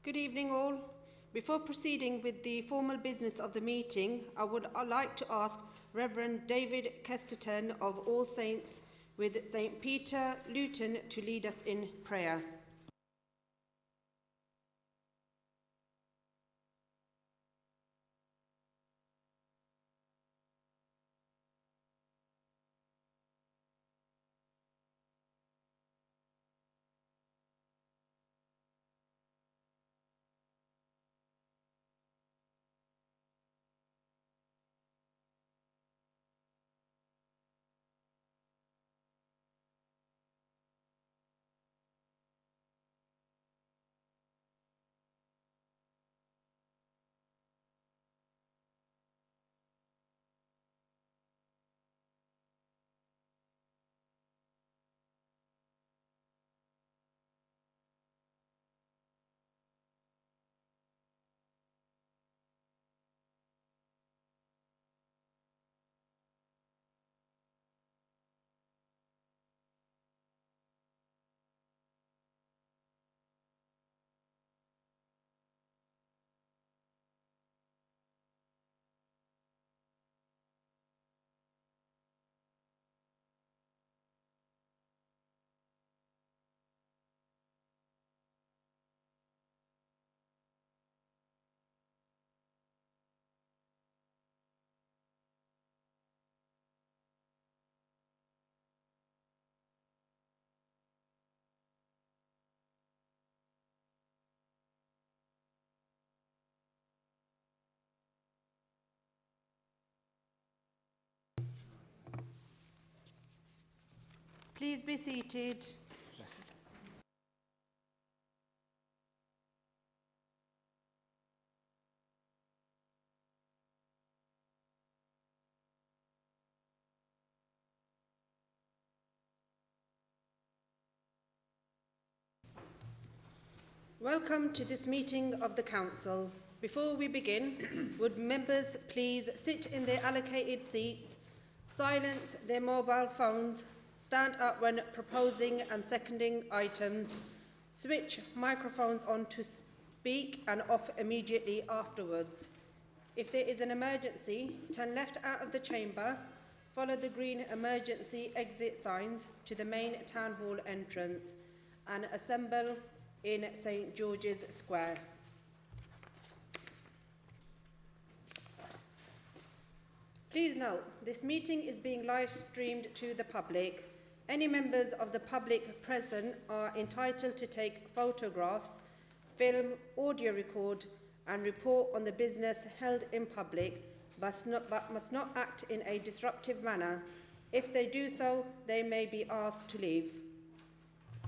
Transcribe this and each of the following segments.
Good evening all. Before proceeding with the formal business of the meeting, I would like to ask Reverend David Kesterton of All Saints with St. Peter, Luton to lead us in prayer. Please be seated. Welcome to this meeting of the Council. Before we begin, would members please sit in their allocated seats, silence their mobile phones, stand up when proposing and seconding items, switch microphones on to speak and off immediately afterwards. If there is an emergency, turn left out of the chamber, follow the green emergency exit signs to the main town hall entrance and assemble in St. George's Square. Please note, this meeting is being live streamed to the public. Any members of the public present are entitled to take photographs, film, audio record and report on the business held in public, but must not act in a disruptive manner. If they do so, they may be asked to leave.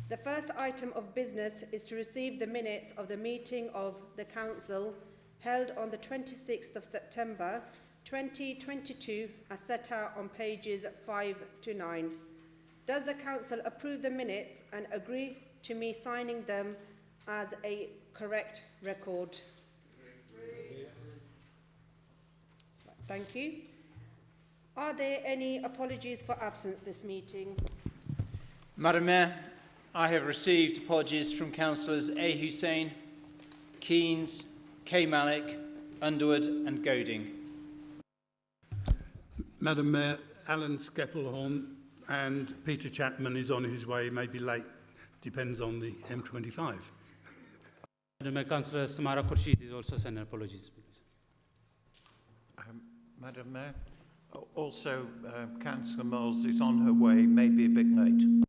The first item of business is to receive the minutes of the meeting of the Council held on the 26th of September 2022 as set out on pages 5 to 9. Does the Council approve the minutes and agree to me signing them as a correct record? Thank you. Are there any apologies for absence this meeting? Madam Mayor, I have received apologies from Councillors A. Hussain, Keynes, K. Malik, Underwood and Goading. Madam Mayor, Alan Skeppelhorn and Peter Chapman is on his way, may be late, depends on the M25. Madam Mayor, Councillor Samara Khurshid is also sending apologies. Madam Mayor, also Councillor Moles is on her way, may be a bit late.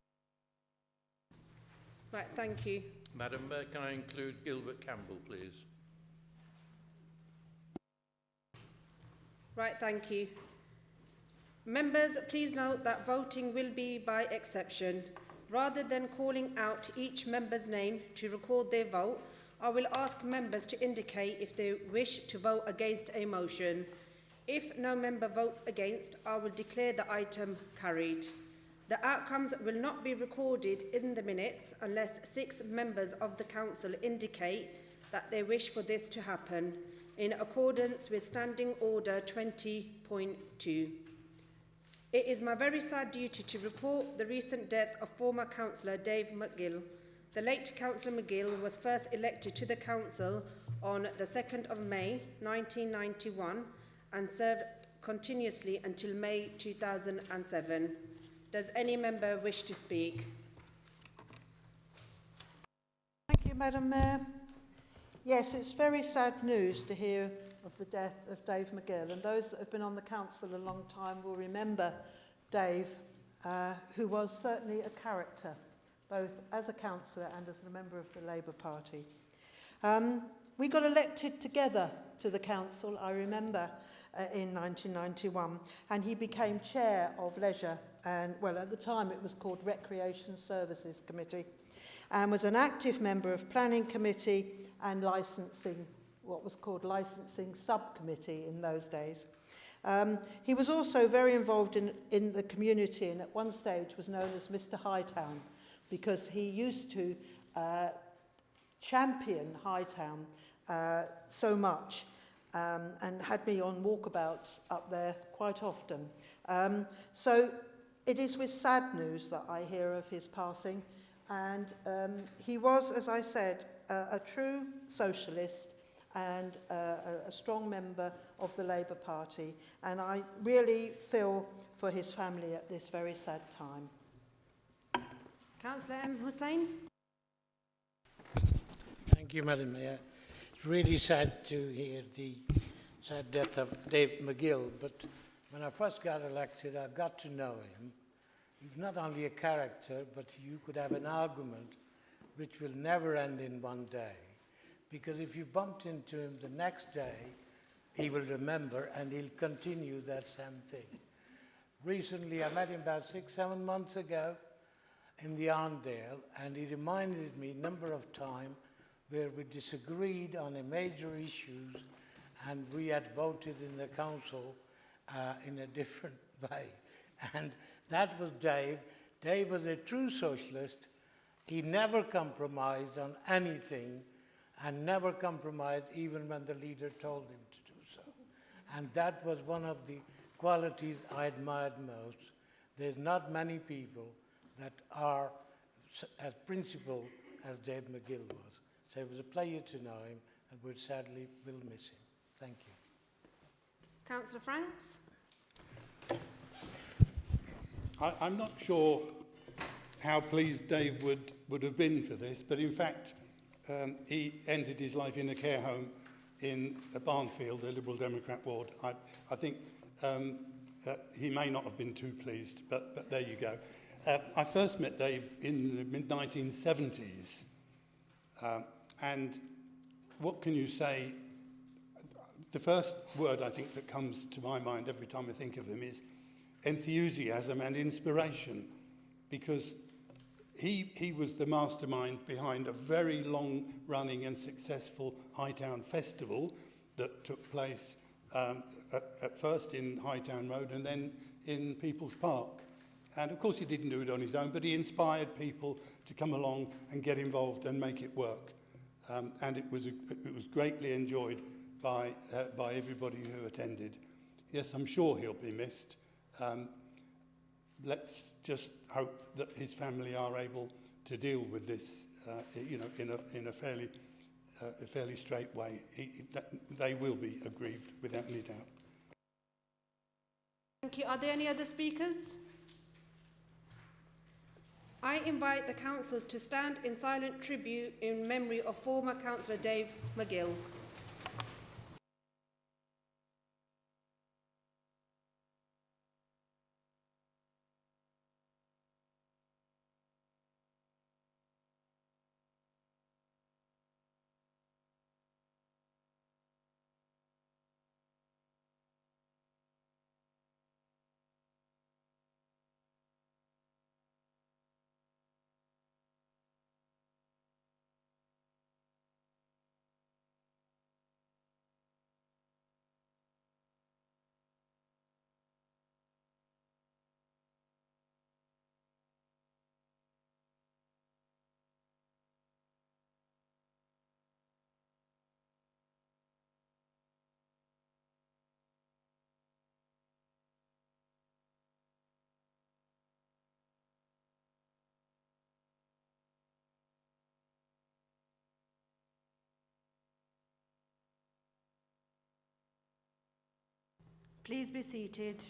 Right, thank you. Madam Mayor, can I include Gilbert Campbell, please? Right, thank you. Members, please note that voting will be by exception. Rather than calling out each member's name to record their vote, I will ask members to indicate if they wish to vote against a motion. If no member votes against, I will declare the item carried. The outcomes will not be recorded in the minutes unless 6 members of the Council indicate that they wish for this to happen, in accordance with Standing Order 20.2. It is my very sad duty to report the recent death of former councillor Dave McGill. The late Councillor McGill was first elected to the council on the 2nd of May 1991 and served continuously until May 2007. Does any member wish to speak? Thank you, Madam Mayor. Yes, it's very sad news to hear of the death of Dave McGill, and those that have been on the council a long time will remember Dave, who was certainly a character, both as a councillor and as a member of the Labour Party. We got elected together to the council, I remember, in 1991, and he became chair of Leisure, and well, at the time it was called Recreation Services Committee, and was an active member of Planning Committee and licensing, what was called Licensing Subcommittee in those days. He was also very involved in the community, and at one stage was known as Mr. Hightown, because he used to champion Hightown so much, and had me on walkabouts up there quite often. So it is with sad news that I hear of his passing, and he was, as I said, a true socialist and a strong member of the Labour Party, and I really feel for his family at this very sad time. Councillor M. Hussain. Thank you, Madam Mayor. It's really sad to hear the sad death of Dave McGill, but when I first got elected, I got to know him. He's not only a character, but you could have an argument which will never end in one day. Because if you bumped into him the next day, he will remember and he'll continue that same thing. Recently, I met him about 6-7 months ago in the Arndale, and he reminded me a number of times where we disagreed on a major issues, and we had voted in the council in a different way. And that was Dave. Dave was a true socialist. He never compromised on anything, and never compromised even when the leader told him to do so. And that was one of the qualities I admired most. There's not many people that are as principled as Dave McGill was. So it was a pleasure to know him, and we sadly will miss him. Thank you. Councillor Franks. I'm not sure how pleased Dave would have been for this, but in fact, he ended his life in a care home in Barnfield, a Liberal Democrat ward. I think he may not have been too pleased, but there you go. I first met Dave in the mid-1970s, and what can you say? The first word I think that comes to my mind every time I think of him is enthusiasm and inspiration, because he was the mastermind behind a very long-running and successful Hightown Festival that took place at first in Hightown Road and then in People's Park. And of course he didn't do it on his own, but he inspired people to come along and get involved and make it work. And it was greatly enjoyed by everybody who attended. Yes, I'm sure he'll be missed. Let's just hope that his family are able to deal with this, in a fairly straight way. They will be aggrieved without any doubt. Thank you. Are there any other speakers? I invite the council to stand in silent tribute in memory of former councillor Dave McGill. Please be seated.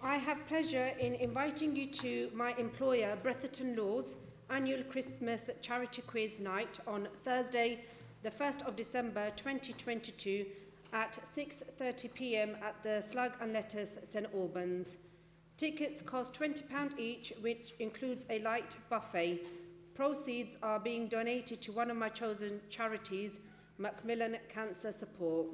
I have pleasure in inviting you to my employer, Bretherton Law's annual Christmas charity quiz night on Thursday, the 1st of December 2022 at 6:30 p.m. at the Slug and Lettuce, St Albans. Tickets cost £20 each, which includes a light buffet. Proceeds are being donated to one of my chosen charities, Macmillan Cancer Support.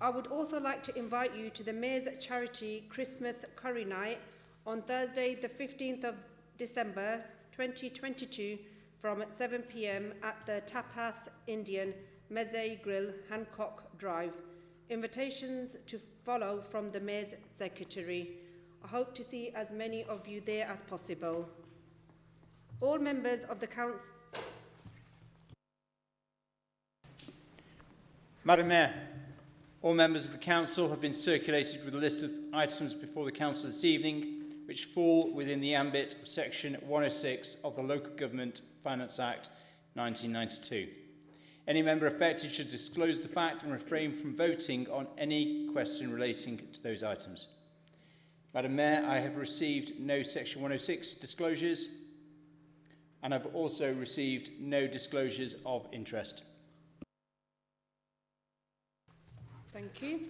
I would also like to invite you to the Mayor's Charity Christmas Curry Night on Thursday, the 15th of December 2022 from 7 p.m. at the Tapas Indian Meze Grill, Hancock Drive. Invitations to follow from the Mayor's Secretary. I hope to see as many of you there as possible. All members of the Council... Madam Mayor, all members of the Council have been circulated with a list of items before the Council this evening which fall within the ambit of Section 106 of the Local Government Finance Act 1992. Any member affected should disclose the fact and refrain from voting on any question relating to those items. Madam Mayor, I have received no Section 106 disclosures and I've also received no disclosures of interest. Thank you.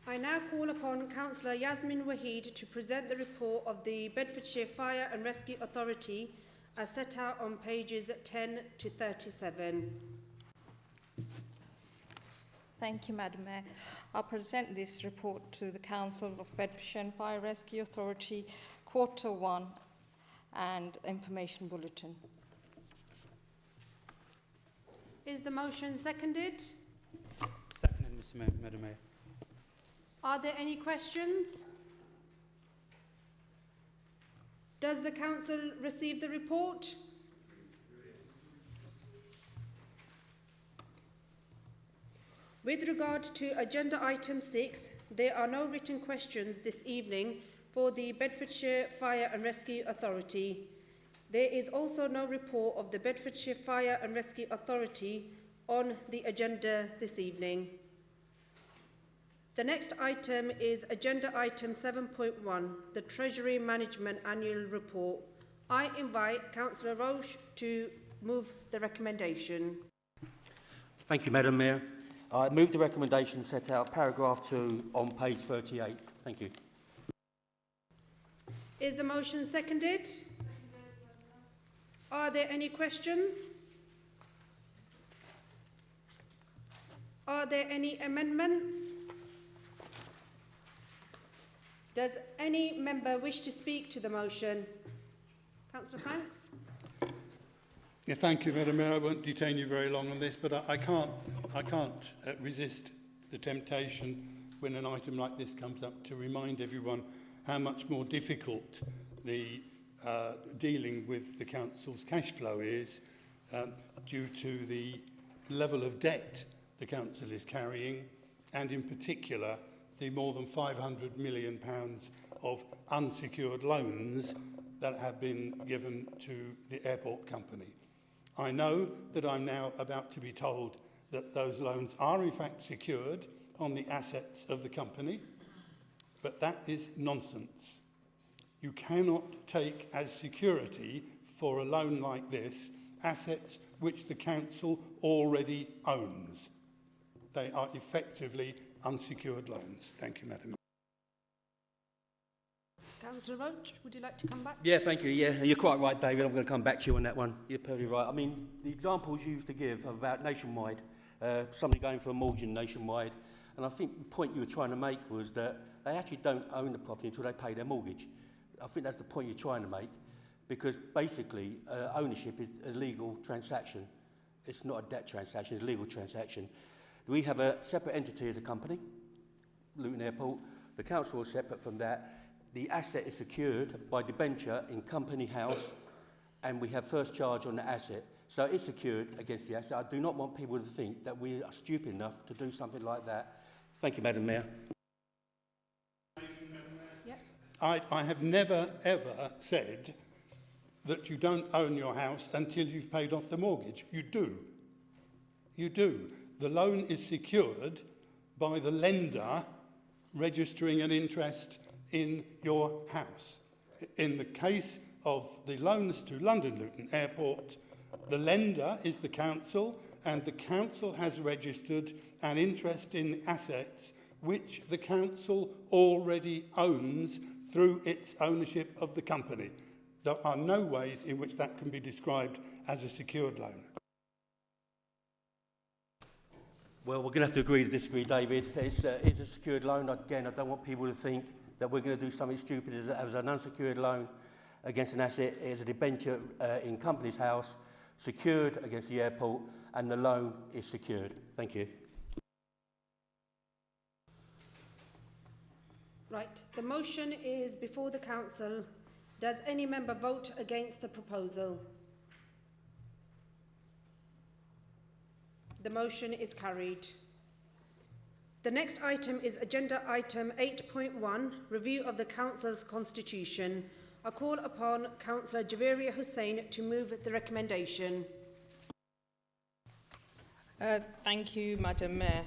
I now call upon Councillor Yasmin Waheed to present the report of the Bedfordshire Fire and Rescue Authority as set out on pages 10 to 37. Thank you, Madam Mayor. I'll present this report to the Council of Bedfordshire Fire Rescue Authority, Quarter 1 and Information Bulletin. Is the motion seconded? Seconded, Madam Mayor. Are there any questions? Does the Council receive the report? With regard to agenda item 6, there are no written questions this evening for the Bedfordshire Fire and Rescue Authority. There is also no report of the Bedfordshire Fire and Rescue Authority on the agenda this evening. The next item is agenda item 7.1, the Treasury Management Annual Report. I invite Councillor Roche to move the recommendation. Thank you, Madam Mayor. I move the recommendation set out paragraph 2 on page 38. Thank you. Is the motion seconded? Are there any questions? Are there any amendments? Does any member wish to speak to the motion? Councillor Franks? Yeah, thank you, Madam Mayor. I won't detain you very long on this, but I can't resist the temptation when an item like this comes up to remind everyone how much more difficult the dealing with the council's cash flow is due to the level of debt the council is carrying, and in particular the more than £500 million of unsecured loans that have been given to the airport company. I know that I'm now about to be told that those loans are in fact secured on the assets of the company, but that is nonsense. You cannot take as security for a loan like this assets which the council already owns. They are effectively unsecured loans. Thank you, Madam Mayor. Councillor Roach, would you like to come back? Yeah, thank you. Yeah, you're quite right, David. I'm going to come back to you on that one. You're perfectly right. I mean, the examples you used to give about Nationwide, somebody going for a mortgage Nationwide, and I think the point you were trying to make was that they actually don't own the property until they pay their mortgage. I think that's the point you're trying to make, because basically ownership is a legal transaction. It's not a debt transaction, it's a legal transaction. We have a separate entity as a company, Luton Airport. The council is separate from that. The asset is secured by debenture in Company House, and we have first charge on the asset. So it's secured against the asset. I do not want people to think that we are stupid enough to do something like that. Thank you, Madam Mayor. Yep. I have never, ever said that you don't own your house until you've paid off the mortgage. You do. You do. The loan is secured by the lender registering an interest in your house. In the case of the loans to London Luton Airport, the lender is the council, and the council has registered an interest in assets which the council already owns through its ownership of the company. There are no ways in which that can be described as a secured loan. Well, we're going to have to agree to disagree, David. It's a secured loan. Again, I don't want people to think that we're going to do something stupid as an unsecured loan against an asset. It's a debenture in company's house, secured against the airport, and the loan is secured. Thank you. Right, the motion is before the council. Does any member vote against the proposal? The motion is carried. The next item is agenda item 8.1, review of the council's constitution. I call upon Councillor Javeria Hussain to move the recommendation. Thank you, Madam Mayor.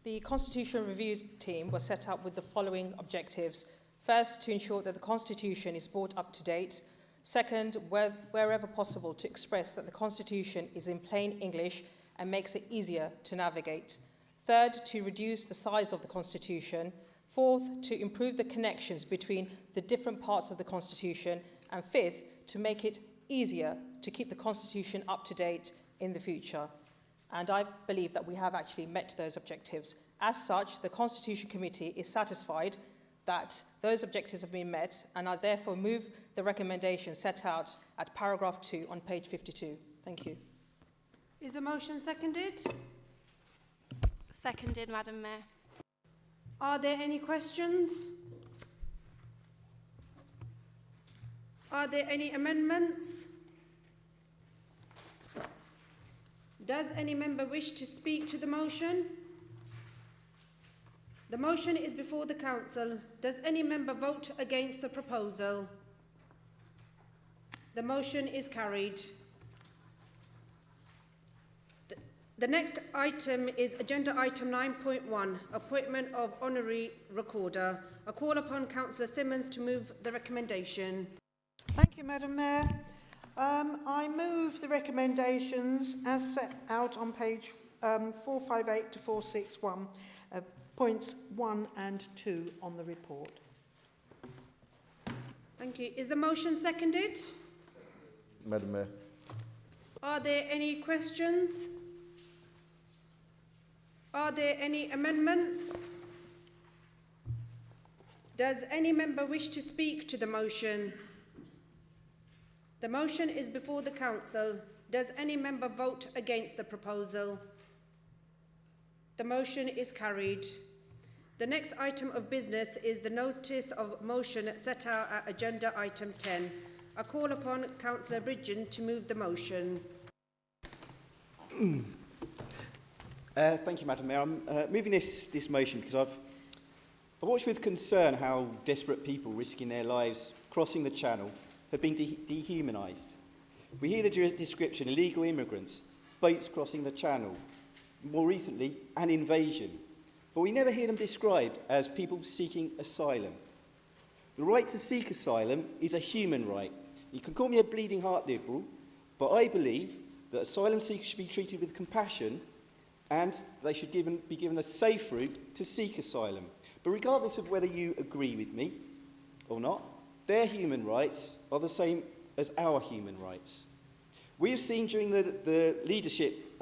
The Constitution Review team was set up with the following objectives. First, to ensure that the Constitution is brought up to date. Second, wherever possible, to express that the Constitution is in plain English and makes it easier to navigate. Third, to reduce the size of the Constitution. Fourth, to improve the connections between the different parts of the Constitution. And fifth, to make it easier to keep the Constitution up to date in the future. And I believe that we have actually met those objectives. As such, the Constitution Committee is satisfied that those objectives have been met, and I therefore move the recommendation set out at paragraph 2 on page 52. Thank you. Is the motion seconded? Seconded, Madam Mayor. Are there any questions? Are there any amendments? Does any member wish to speak to the motion? The motion is before the council. Does any member vote against the proposal? The motion is carried. The next item is agenda item 9.1, appointment of honorary recorder. I call upon Councillor Simmons to move the recommendation. Thank you, Madam Mayor. I move the recommendations as set out on page 458 to 461, points 1 and 2 on the report. Thank you. Is the motion seconded? Madam Mayor. Are there any questions? Are there any amendments? Does any member wish to speak to the motion? The motion is before the council. Does any member vote against the proposal? The motion is carried. The next item of business is the notice of motion set out at agenda item 10. I call upon Councillor Bridgen to move the motion. Thank you, Madam Mayor. I'm moving this motion because I've watched with concern how desperate people risking their lives crossing the channel have been dehumanised. We hear the description, illegal immigrants, boats crossing the channel, more recently, an invasion. But we never hear them described as people seeking asylum. The right to seek asylum is a human right. You can call me a bleeding heart liberal, but I believe that asylum seekers should be treated with compassion and they should be given a safe route to seek asylum. But regardless of whether you agree with me or not, their human rights are the same as our human rights. We have seen during the leadership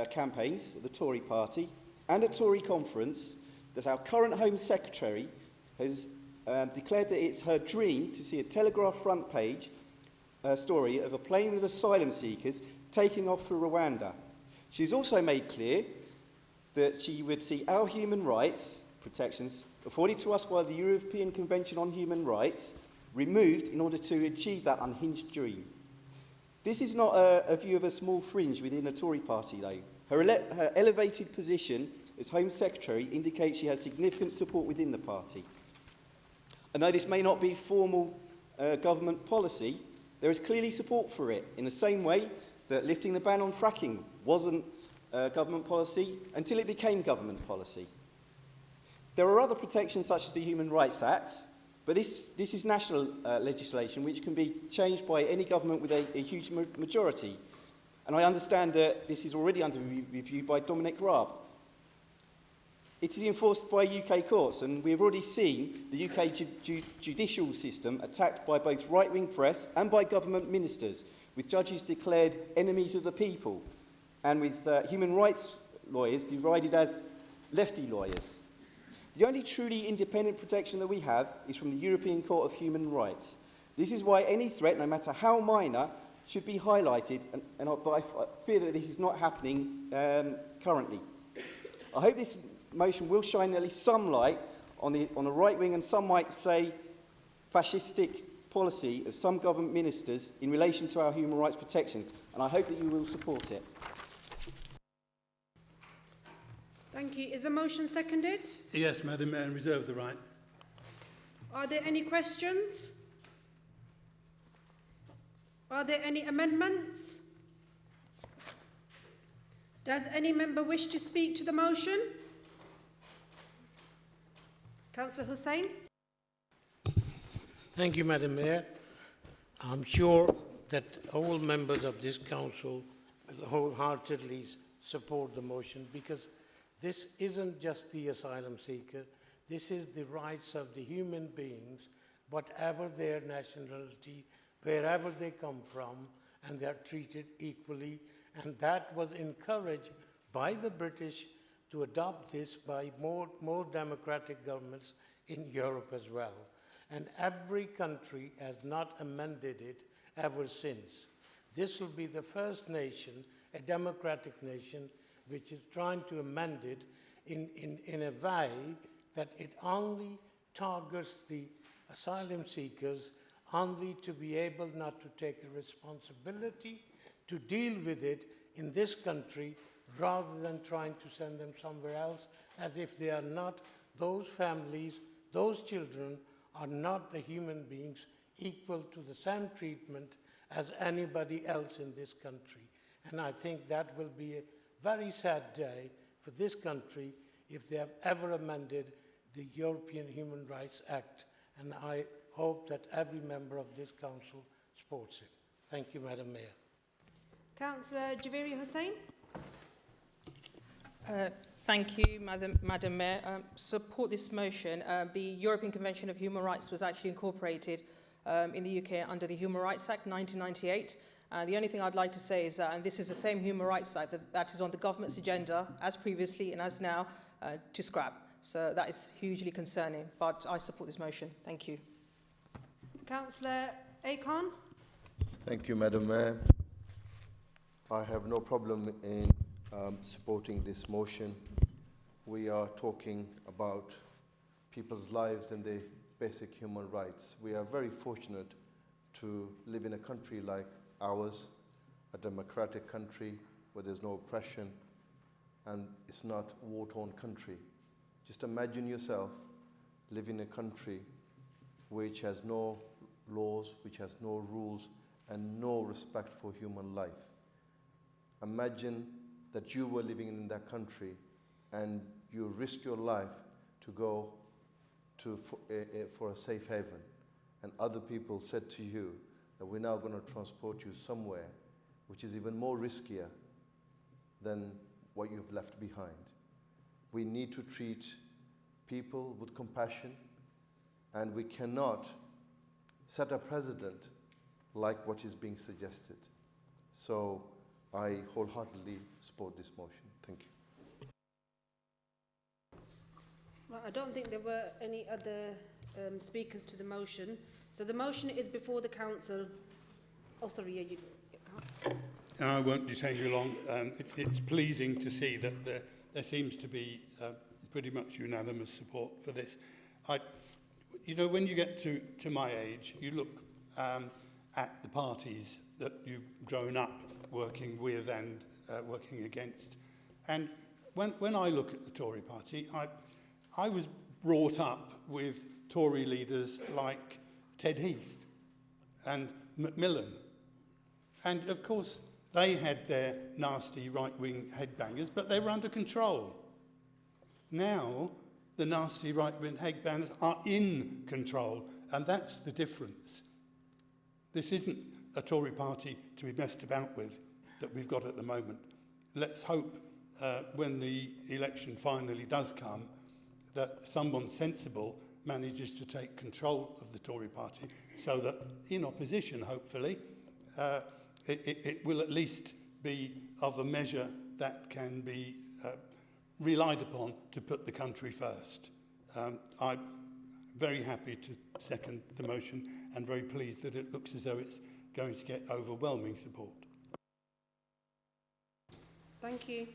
campaigns of the Tory party and at Tory conference that our current Home Secretary has declared that it's her dream to see a Telegraph front page story of a plane with asylum seekers taking off for Rwanda. She's also made clear that she would see our human rights protections afforded to us by the European Convention on Human Rights removed in order to achieve that unhinged dream. This is not a view of a small fringe within the Tory party, though. Her elevated position as Home Secretary indicates she has significant support within the party. And though this may not be formal government policy, There is clearly support for it, in the same way that lifting the ban on fracking wasn't government policy until it became government policy. There are other protections such as the Human Rights Act, but this is national legislation which can be changed by any government with a huge majority. And I understand that this is already under review by Dominic Raab. It is enforced by UK courts, and we have already seen the UK judicial system attacked by both right-wing press and by government ministers, with judges declared enemies of the people, and with human rights lawyers derided as lefty lawyers. The only truly independent protection that we have is from the European Court of Human Rights. This is why any threat, no matter how minor, should be highlighted, but I fear that this is not happening currently. I hope this motion will shine at least some light on the right wing and some might say fascistic policy of some government ministers in relation to our human rights protections, and I hope that you will support it. Thank you. Is the motion seconded? Yes, Madam Mayor, and reserve the right. Are there any questions? Are there any amendments? Does any member wish to speak to the motion? Councillor Hussain. Thank you, Madam Mayor. I'm sure that all members of this council will wholeheartedly support the motion, because this isn't just the asylum seeker, this is the rights of the human beings, whatever their nationality, wherever they come from, and they are treated equally. And that was encouraged by the British to adopt this by more democratic governments in Europe as well. And every country has not amended it ever since. This will be the first nation, a democratic nation, which is trying to amend it in a way that it only targets the asylum seekers only to be able not to take a responsibility to deal with it in this country, rather than trying to send them somewhere else, as if they are not, those families, those children are not the human beings equal to the same treatment as anybody else in this country. And I think that will be a very sad day for this country if they have ever amended the European Human Rights Act. And I hope that every member of this council supports it. Thank you, Madam Mayor. Councillor Javeri Hussain. Thank you, Madam Mayor. Support this motion. The European Convention of Human Rights was actually incorporated in the UK under the Human Rights Act 1998. The only thing I'd like to say is that, and this is the same Human Rights Act that is on the government's agenda, as previously and as now, to scrap. So that is hugely concerning, but I support this motion. Thank you. Councillor Akon. Thank you, Madam Mayor. I have no problem in supporting this motion. We are talking about people's lives and their basic human rights. We are very fortunate to live in a country like ours, a democratic country where there's no oppression and it's not a war-torn country. Just imagine yourself living in a country which has no laws, which has no rules, and no respect for human life. Imagine that you were living in that country and you risk your life to go for a safe haven, and other people said to you that we're now going to transport you somewhere which is even more riskier than what you've left behind. We need to treat people with compassion, and we cannot set a precedent like what is being suggested. So I wholeheartedly support this motion. Thank you. Well, I don't think there were any other speakers to the motion. So the motion is before the council. Oh, sorry, yeah, you can't. No, I won't detain you long. It's pleasing to see that there seems to be pretty much unanimous support for this. You know, when you get to my age, you look at the parties that you've grown up working with and working against. And when I look at the Tory party, I was brought up with Tory leaders like Ted Heath. And Macmillan. And of course, they had their nasty right-wing headbangers, but they were under control. Now, the nasty right-wing headbangers are in control, and that's the difference. This isn't a Tory party to be messed about with that we've got at the moment. Let's hope when the election finally does come that someone sensible manages to take control of the Tory party so that in opposition, hopefully, it will at least be of a measure that can be relied upon to put the country first. I'm very happy to second the motion and very pleased that it looks as though it's going to get overwhelming support. Thank you.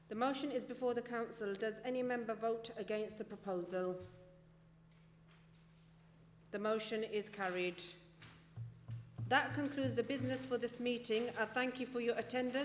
The motion is before the council. Does any member vote against the proposal? The motion is carried. That concludes the business for this meeting. I thank you for your attendance.